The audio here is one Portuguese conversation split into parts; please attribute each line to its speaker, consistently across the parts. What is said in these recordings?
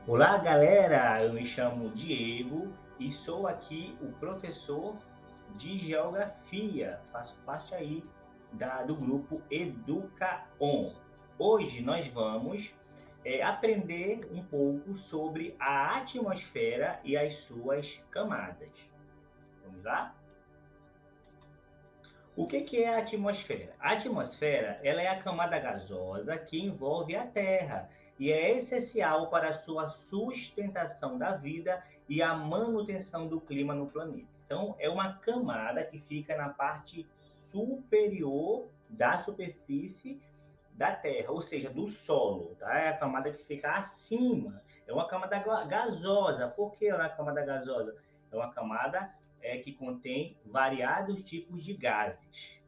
Speaker 1: Olá, galera! Eu me chamo Diego e sou aqui o professor de Geografia. Faço parte aí do grupo EducaOn. Hoje nós vamos aprender um pouco sobre a atmosfera e as suas camadas. Vamos lá? O que é a atmosfera? A atmosfera ela é a camada gasosa que envolve a Terra e é essencial para a sua sustentação da vida e a manutenção do clima no planeta. Então, é uma camada que fica na parte superior da superfície da Terra, ou seja, do solo, tá? É a camada que fica acima. É uma camada gasosa. Por que é uma camada gasosa? É uma camada que contém variados tipos de gases.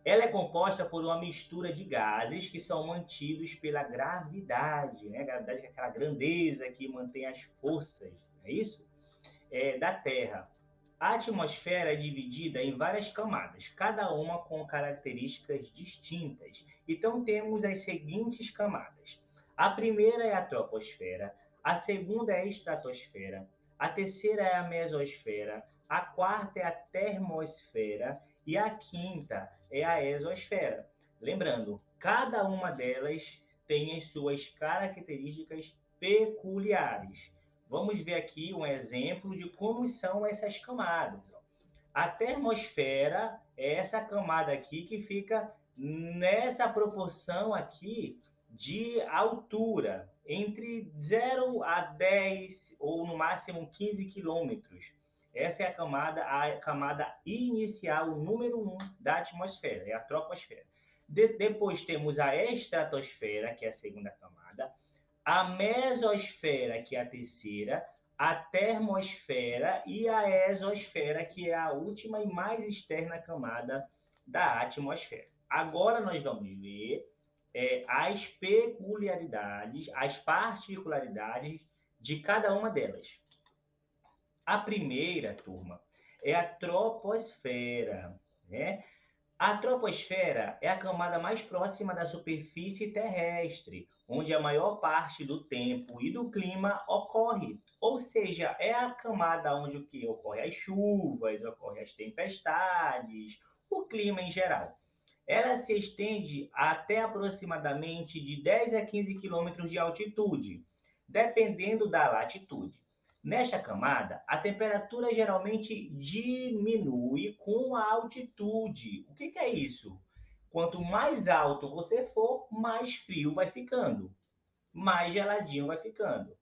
Speaker 1: Ela é composta por uma mistura de gases que são mantidos pela gravidade, né? A gravidade é aquela grandeza que mantém as forças, é isso? Da Terra. A atmosfera é dividida em várias camadas, cada uma com características distintas. Então temos as seguintes camadas. A primeira é a troposfera, a segunda é a estratosfera, a terceira é a mesosfera, a quarta é a termosfera e a quinta é a exosfera. Lembrando, cada uma delas tem as suas características peculiares. Vamos ver aqui um exemplo de como são essas camadas. A termosfera é essa camada aqui que fica nessa proporção aqui de altura, entre 0 a 10 ou no máximo 15 quilômetros. Essa é a camada inicial, o número 1 da atmosfera, é a troposfera. Depois temos a estratosfera, que é a segunda camada, a mesosfera, que é a terceira, a termosfera e a exosfera, que é a última e mais externa camada da atmosfera. Agora nós vamos ver as peculiaridades, as particularidades de cada uma delas. A primeira, turma, é a troposfera, né? A troposfera é a camada mais próxima da superfície terrestre, onde a maior parte do tempo e do clima ocorre. Ou seja, é a camada onde o que ocorre as chuvas, ocorre as tempestades, o clima em geral. Ela se estende até aproximadamente de 10 a 15 quilômetros de altitude, dependendo da latitude. Nesta camada, a temperatura geralmente diminui com a altitude. O que é isso? Quanto mais alto você for, mais frio vai ficando, mais geladinho vai ficando.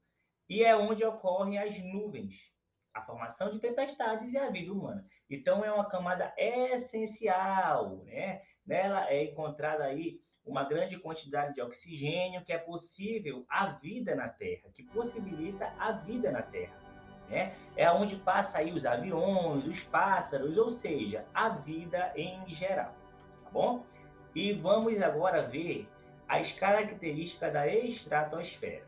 Speaker 1: E é onde ocorrem as nuvens, a formação de tempestades e a vida humana. Então é uma camada essencial, né? Nela é encontrada aí uma grande quantidade de oxigênio que é possível a vida na Terra, que possibilita a vida na Terra, né? É onde passa aí os aviões, os pássaros, ou seja, a vida em geral, tá bom? E vamos agora ver as características da estratosfera.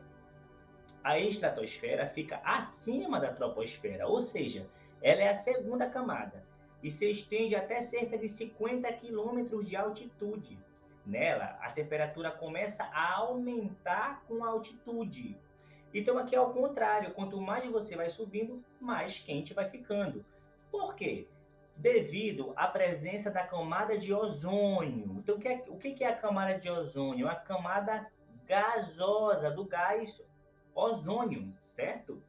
Speaker 1: A estratosfera fica acima da troposfera, ou seja, ela é a segunda camada e se estende até cerca de 50 quilômetros de altitude. Nela, a temperatura começa a aumentar com a altitude. Então, aqui é ao contrário, quanto mais você vai subindo, mais quente vai ficando. Por quê? Devido à presença da camada de ozônio. Então, o que é a camada de ozônio? É uma camada gasosa, do gás ozônio, certo?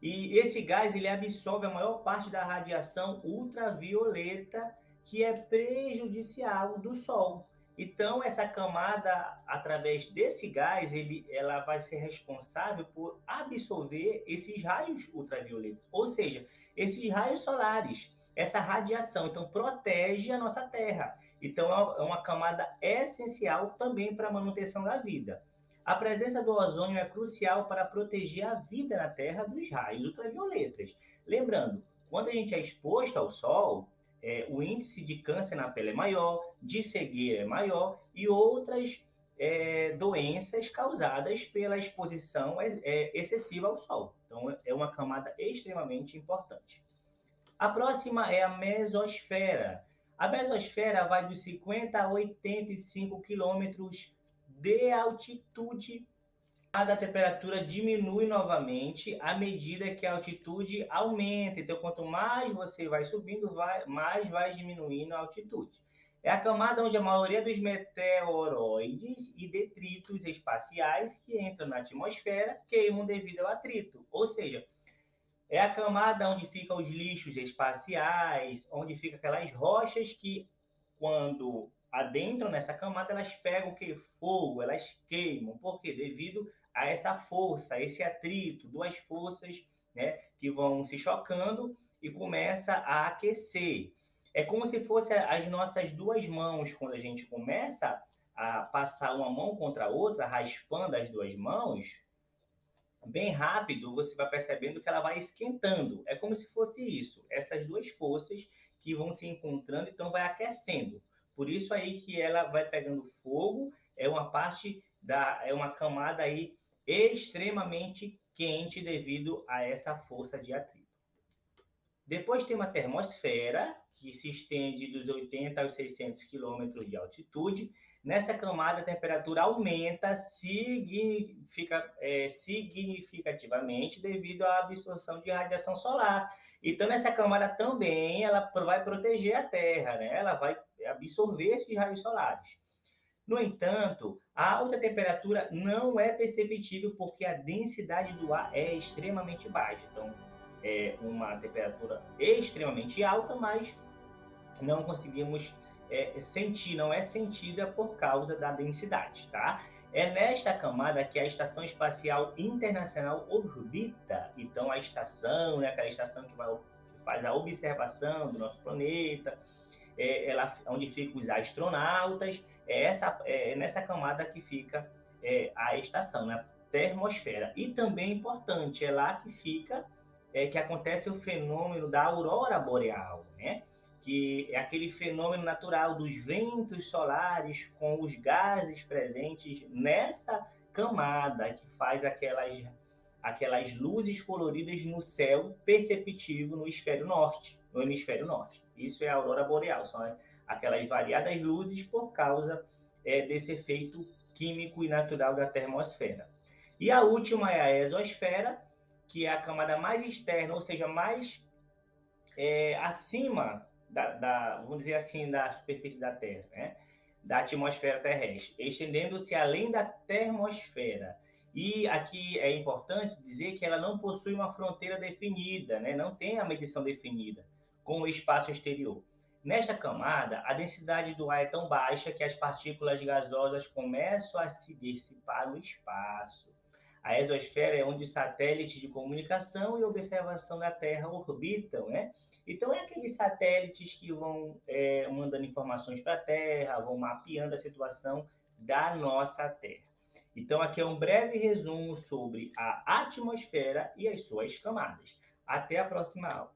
Speaker 1: E esse gás ele absorve a maior parte da radiação ultravioleta que é prejudicial do Sol. Então, essa camada, através desse gás, ela vai ser responsável por absorver esses raios ultravioletas, ou seja, esses raios solares, essa radiação. Então, protege a nossa Terra. Então, é uma camada essencial também para a manutenção da vida. A presença do ozônio é crucial para proteger a vida na Terra dos raios ultravioletas. Lembrando, quando a gente é exposto ao sol, o índice de câncer na pele é maior, de cegueira é maior e outras doenças causadas pela exposição excessiva ao sol. Então, é uma camada extremamente importante. A próxima é a mesosfera. A mesosfera vai dos 50 a 85 quilômetros de altitude A temperatura diminui novamente à medida que a altitude aumenta. Então, quanto mais você vai subindo, mais vai diminuindo a altitude. É a camada onde a maioria dos meteoroides e detritos espaciais que entram na atmosfera queimam devido ao atrito. Ou seja, é a camada onde ficam os lixos espaciais, onde ficam aquelas rochas que, quando adentram nessa camada, elas pegam o que? Fogo, elas queimam. Por quê? Devido a essa força, a esse atrito, duas forças, né, que vão se chocando e começa a aquecer. É como se fossem as nossas duas mãos, quando a gente começa a passar uma mão contra a outra, raspando as duas mãos, bem rápido, você vai percebendo que ela vai esquentando. É como se fosse isso, essas duas forças que vão se encontrando, então vai aquecendo. Por isso aí que ela vai pegando fogo, é uma parte é uma camada aí extremamente quente devido a essa força de atrito. Depois tem uma termosfera, que se estende dos 80 aos 600 quilômetros de altitude. Nessa camada, a temperatura aumenta significativamente devido à absorção de radiação solar. Então, nessa camada também, ela vai proteger a Terra, né? Ela vai absorver esses raios solares. No entanto, a alta temperatura não é perceptível porque a densidade do ar é extremamente baixa. Então, é uma temperatura extremamente alta, mas não conseguimos sentir, não é sentida por causa da densidade, tá? É nesta camada que a Estação Espacial Internacional orbita. Então, a estação, né, aquela estação que faz a observação do nosso planeta, onde ficam os astronautas, é nessa camada que fica a estação, na termosfera. E também é importante, é lá que fica, que acontece o fenômeno da aurora boreal, né? Que é aquele fenômeno natural dos ventos solares com os gases presentes nessa camada que faz aquelas luzes coloridas no céu perceptível no hemisfério norte. Isso é a aurora boreal, são aquelas variadas luzes por causa desse efeito químico e natural da termosfera. E a última é a exosfera, que é a camada mais externa, ou seja, mais acima vamos dizer assim, da superfície da Terra, né? Da atmosfera terrestre, estendendo-se além da termosfera. E aqui é importante dizer que ela não possui uma fronteira definida, né? Não tem a medição definida com o espaço exterior. Nesta camada, a densidade do ar é tão baixa que as partículas gasosas começam a se dissipar no espaço. A exosfera é onde os satélites de comunicação e observação da Terra orbitam, né? Então, é aqueles satélites que vão mandando informações para a Terra, vão mapeando a situação da nossa Terra. Então, aqui é um breve resumo sobre a atmosfera e as suas camadas. Até a próxima aula.